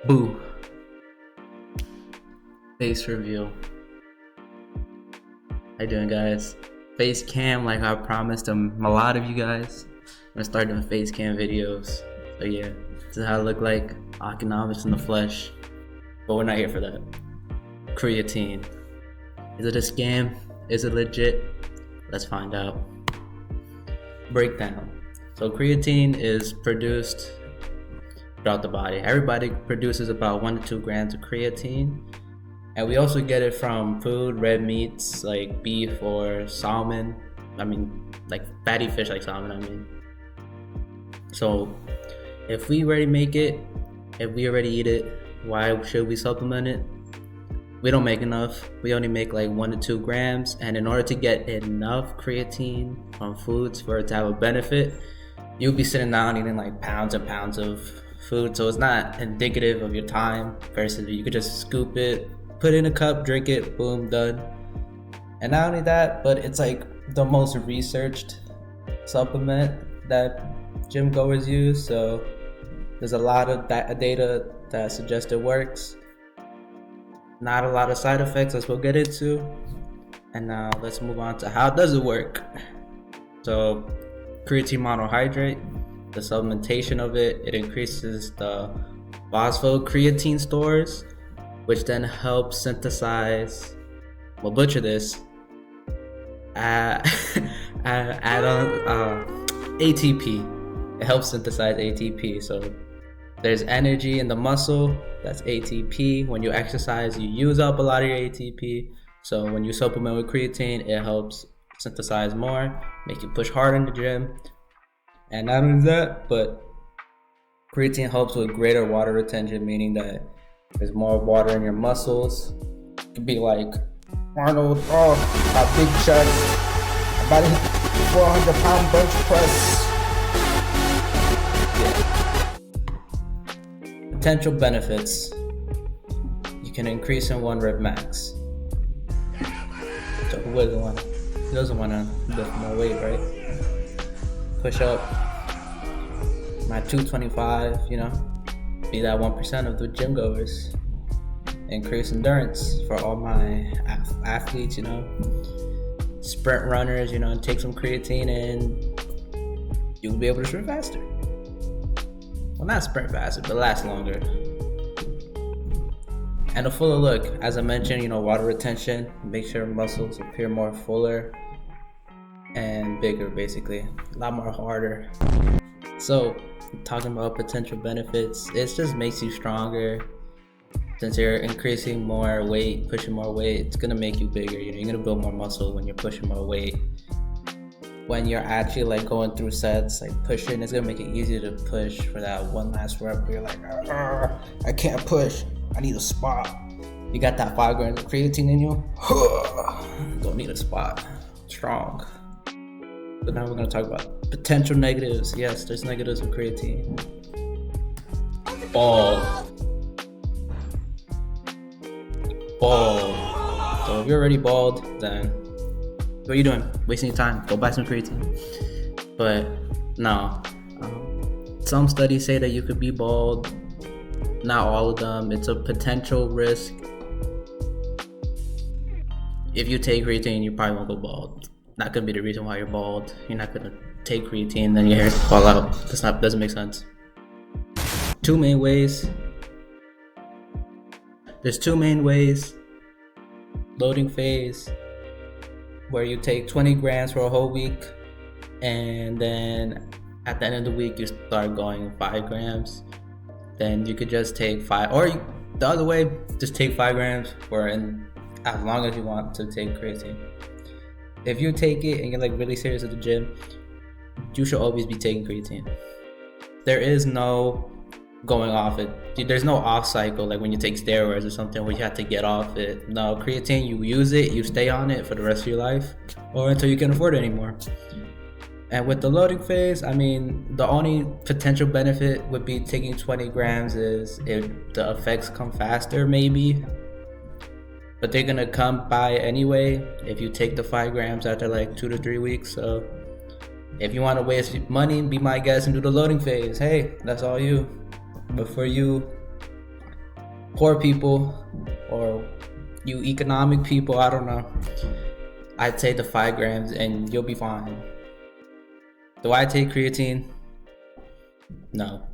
Boo. Face reveal. How you doing, guys? Face cam, like I promised a lot of you guys. I'm gonna start doing face cam videos. So yeah, this is how it look like. Economics in the flesh. But we're not here for that. Creatine. Is it a scam? Is it legit? Let's find out. Breakdown. So creatine is produced throughout the body. Everybody produces about 1 to 2 grams of creatine. And we also get it from food, red meats like beef or salmon. Like fatty fish like salmon, So if we already make it, if we already eat it, why should we supplement it? We don't make enough. We only make like 1 to 2 grams. And in order to get enough creatine from foods for it to have a benefit, you'll be sitting down eating like pounds and pounds of food. So it's not indicative of your time versus you could just scoop it, put it in a cup, drink it, boom, done. And not only that, but it's like the most researched supplement that gym goers use. So there's a lot of data that suggests it works. Not a lot of side effects, as we'll get into. And now let's move on to how does it work. So creatine monohydrate, the supplementation of it, it increases the phosphocreatine stores, which then helps synthesize, we'll butcher this, add on ATP. It helps synthesize ATP. So there's energy in the muscle, that's ATP. When you exercise, you use up a lot of your ATP. So when you supplement with creatine, it helps synthesize more, make you push harder in the gym. And not only that, but creatine helps with greater water retention, meaning that there's more water in your muscles. It could be like, Arnold, my big chest, I'm about to hit the 400-pound bench press. Potential benefits. You can increase in 1 rep max. So who doesn't want to lift more weight, right? Push up my 225, be that 1% of the gym goers. Increase endurance for all my athletes, sprint runners, take some creatine and you'll be able to sprint faster. Well, not sprint faster, but last longer. And a fuller look, as I mentioned, water retention, make sure muscles appear more fuller and bigger, basically, a lot more harder. So, talking about potential benefits, it just makes you stronger. Since you're increasing more weight, pushing more weight, it's gonna make you bigger. You're gonna build more muscle when you're pushing more weight. When you're actually like going through sets, like pushing, it's gonna make it easier to push for that one last rep where you're like, I can't push, I need a spot. You got that 5 grams of creatine in you, don't need a spot, strong. So now we're gonna talk about potential negatives. Yes, there's negatives with creatine. Bald. So if you're already bald, then what are you doing? Wasting your time. Go buy some creatine. But no, some studies say that you could be bald. Not all of them. It's a potential risk. If you take creatine, you probably won't go bald. Not gonna be the reason why you're bald. You're not gonna take creatine, then your hair fall out. Doesn't make sense. 2 main ways. There's 2 main ways. Loading phase, where you take 20 grams for a whole week, and then at the end of the week you start going 5 grams. Then you could just take 5, or the other way, just take 5 grams for as long as you want to take creatine. If you take it and you're like really serious at the gym, you should always be taking creatine. There is no going off it. There's no off cycle like when you take steroids or something where you have to get off it. No, creatine, you use it, you stay on it for the rest of your life or until you can afford it anymore. And with the loading phase, the only potential benefit would be taking 20 grams is if the effects come faster, maybe. But they're gonna come by anyway if you take the 5 grams after like 2 to 3 weeks. So if you want to waste money, be my guest and do the loading phase. Hey, that's all you. But for you poor people or you economic people, I don't know, I'd say the 5 grams and you'll be fine. Do I take creatine? No.